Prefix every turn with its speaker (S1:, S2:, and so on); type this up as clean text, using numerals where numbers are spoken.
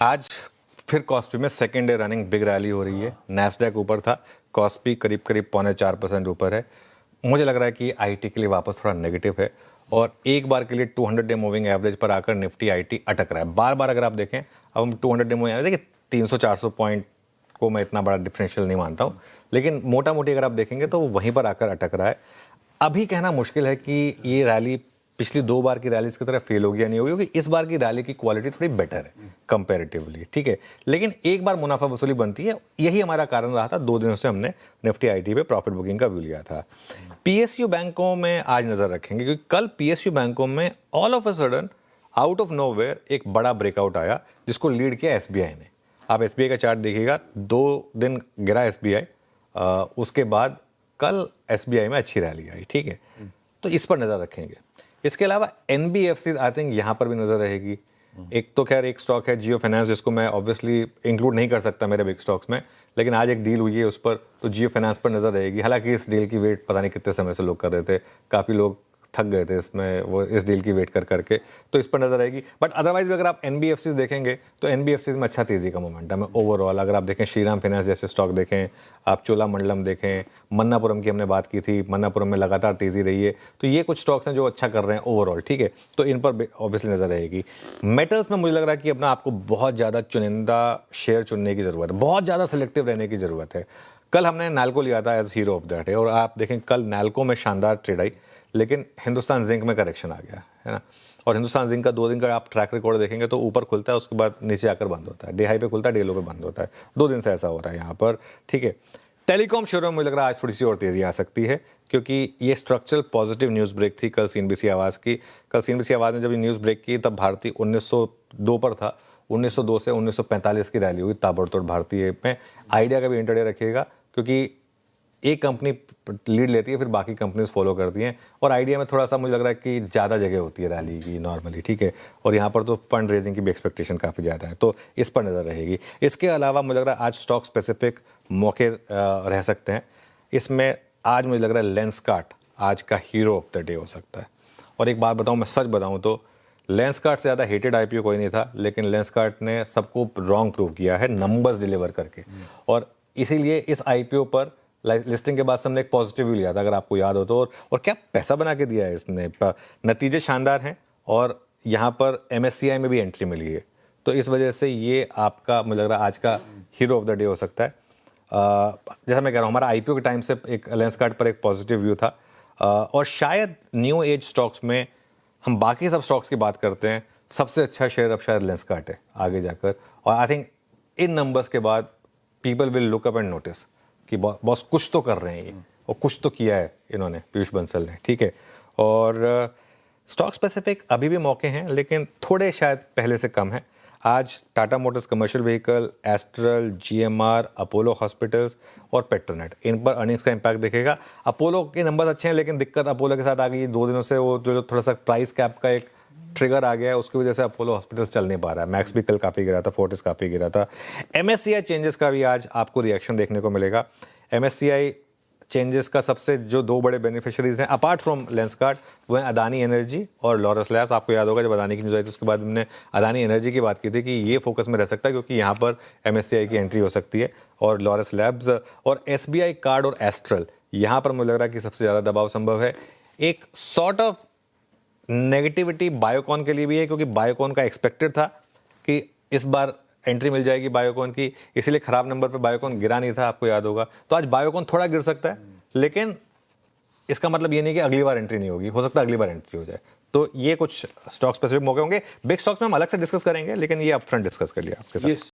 S1: आज फिर कॉस्पी में second day running big rally हो रही है। नैस्डैक ऊपर था, कॉस्पी करीब करीब 0.25% ऊपर है। मुझे लग रहा है कि आईटी के लिए वापस थोड़ा नेगेटिव है और एक बार के लिए 200 डे मूविंग एवरेज पर आकर निफ्टी आईटी अटक रहा है। बार बार अगर आप देखें, अब हम 200 डे मूविंग एवरेज, देखिए 300-400 पॉइंट को मैं इतना बड़ा डिफरेंशियल नहीं मानता हूँ, लेकिन मोटा मोटी अगर आप देखेंगे तो वहीं पर आकर अटक रहा है। अभी कहना मुश्किल है कि ये रैली पिछली दो बार की रैलीज की तरह फेल होगी या नहीं होगी, क्योंकि इस बार की रैली की क्वालिटी थोड़ी बेटर है कंपैरेटिवली, ठीक है। लेकिन एक बार मुनाफा वसूली बनती है, यही हमारा कारण रहा था। 2 दिनों से हमने निफ्टी आईटी पे प्रॉफिट बुकिंग का व्यू लिया था। पीएसयू बैंकों में आज नजर रखेंगे, क्योंकि कल पीएसयू बैंकों में all of a sudden out of nowhere एक बड़ा ब्रेकआउट आया, जिसको लीड किया एसबीआई ने। आप एसबीआई का चार्ट देखिएगा, 2 दिन गिरा एसबीआई, उसके बाद कल एसबीआई में अच्छी रैली आई, ठीक है। तो इस पर नजर रखेंगे। इसके अलावा एनबीएफसी आई थिंक यहाँ पर भी नजर रहेगी। एक तो खैर एक स्टॉक है जियो फाइनेंस, जिसको मैं ऑब्वियसली इंक्लूड नहीं कर सकता मेरे बिग स्टॉक्स में, लेकिन आज एक डील हुई है उस पर, तो जियो फाइनेंस पर नजर रहेगी। हालांकि इस डील की वेट पता नहीं कितने समय से लोग कर रहे थे, काफ़ी लोग थक गए थे इसमें, वो इस डील की वेट कर करके, तो इस पर नजर आएगी। बट अदरवाइज भी अगर आप एनबीएफसीज देखेंगे तो एनबीएफसीज में अच्छा तेजी का मोमेंटम है ओवरऑल। अगर आप देखें श्रीराम फाइनेंस जैसे स्टॉक देखें, आप चोलामंडलम देखें, मन्नापुरम की हमने बात की थी, मन्नापुरम में लगातार तेजी रही है, तो ये कुछ स्टॉक्स हैं जो अच्छा कर रहे हैं ओवरऑल, ठीक है। तो इन पर ऑब्वियसली नजर रहेगी। मेटल्स में मुझे लग रहा है कि अपना आपको बहुत ज़्यादा चुनिंदा शेयर चुनने की ज़रूरत है, बहुत ज़्यादा सिलेक्टिव रहने की ज़रूरत है। कल हमने नैल्को लिया था एज हीरो ऑफ दैट है, और आप देखें कल नैल्को में शानदार ट्रेड आई, लेकिन हिंदुस्तान जिंक में करेक्शन आ गया है ना। और हिंदुस्तान जिंक का 2 दिन का आप ट्रैक रिकॉर्ड देखेंगे तो ऊपर खुलता है, उसके बाद नीचे आकर बंद होता है, डे हाई पे खुलता है, डे लो पे बंद होता है। 2 दिन से ऐसा हो रहा है यहाँ पर, ठीक है। टेलीकॉम शेयरों में मुझे लग रहा है आज थोड़ी सी और तेजी आ सकती है, क्योंकि ये स्ट्रक्चरल पॉजिटिव न्यूज़ ब्रेक थी कल सीएनबीसी आवाज़ की। कल सीएनबीसी आवाज़ ने जब ये न्यूज़ ब्रेक की तब भारतीय 1902 पर था, 1902 से 1945 की रैली हुई ताबड़तोड़ भारतीय में। आइडिया का भी इंटरडे रखिएगा, क्योंकि एक कंपनी लीड लेती है, फिर बाकी कंपनीज फॉलो करती हैं, और आइडिया में थोड़ा सा मुझे लग रहा है कि ज़्यादा जगह होती है रैली की नॉर्मली, ठीक है। और यहाँ पर तो फंड रेजिंग की भी एक्सपेक्टेशन काफ़ी ज़्यादा है, तो इस पर नज़र रहेगी। इसके अलावा मुझे लग रहा है आज स्टॉक स्पेसिफिक मौके रह सकते हैं। इसमें आज मुझे लग रहा है लेंसकार्ट आज का हीरो ऑफ द डे हो सकता है। और एक बात बताऊँ, मैं सच बताऊँ तो लेंसकार्ट से ज़्यादा हेटेड आईपीओ कोई नहीं था, लेकिन लेंसकार्ट ने सबको रॉन्ग प्रूव किया है नंबर्स डिलीवर करके, और इसीलिए इस आईपीओ पर लिस्टिंग के बाद से हमने एक पॉजिटिव व्यू लिया था, अगर आपको याद हो तो। और क्या पैसा बना के दिया है इसने, नतीजे शानदार हैं, और यहाँ पर एमएससीआई में भी एंट्री मिली है, तो इस वजह से ये आपका मुझे लग रहा है आज का हीरो ऑफ द डे हो सकता है। जैसा मैं कह रहा हूँ, हमारा आईपीओ के टाइम से एक लेंसकार्ट पर एक पॉजिटिव व्यू था, और शायद न्यू एज स्टॉक्स में हम बाकी सब स्टॉक्स की बात करते हैं, सबसे अच्छा शेयर अब शायद लेंसकार्ट है आगे जाकर। और आई थिंक इन नंबर्स के बाद people will look up and notice कि बॉस कुछ तो कर रहे हैं ये, और कुछ तो किया है इन्होंने, पीयूष बंसल ने, ठीक है। और स्टॉक स्पेसिफिक अभी भी मौके हैं, लेकिन थोड़े शायद पहले से कम है। आज Tata Motors commercial vehicle, astral, GMR, Apollo hospitals और पेट्रोनेट, इन पर अर्निंग्स का इंपैक्ट दिखेगा। अपोलो के नंबर्स अच्छे हैं, लेकिन दिक्कत अपोलो के साथ आ गई 2 दिनों से, वो जो थोड़ा सा प्राइस कैप का एक ट्रिगर आ गया है, उसकी वजह से अपोलो हॉस्पिटल्स चल नहीं पा रहा है। मैक्स भी कल काफ़ी गिरा था, फोर्टिस काफ़ी गिरा था। एमएससीआई चेंजेस का भी आज आपको रिएक्शन देखने को मिलेगा। एमएससीआई चेंजेस का सबसे जो 2 बड़े बेनिफिशियरीज हैं अपार्ट फ्रॉम लेंसकार्ट, वो हैं अदानी एनर्जी और लॉरस लैब्स। आपको याद होगा जब अदानी की न्यूज़ आई तो उसके बाद हमने अदानी एनर्जी की बात की थी कि ये फोकस में रह सकता है, क्योंकि यहाँ पर एमएससीआई की एंट्री हो सकती है। और लॉरस लैब्स और एसबीआई कार्ड और एस्ट्रल, यहाँ पर मुझे लग रहा है कि सबसे ज़्यादा दबाव संभव है। एक सॉर्ट ऑफ नेगेटिविटी बायोकॉन के लिए भी है, क्योंकि बायोकॉन का एक्सपेक्टेड था कि इस बार एंट्री मिल जाएगी बायोकॉन की, इसीलिए खराब नंबर पे बायोकॉन गिरा नहीं था, आपको याद होगा। तो आज बायोकॉन थोड़ा गिर सकता है, लेकिन इसका मतलब ये नहीं कि अगली बार एंट्री नहीं होगी, हो सकता है अगली बार एंट्री हो जाए। तो ये कुछ स्टॉक स्पेसिफिक मौके होंगे। बिग स्टॉक्स में हम अलग से डिस्कस करेंगे, लेकिन ये अपफ्रंट डिस्कस कर लिया आपके साथ।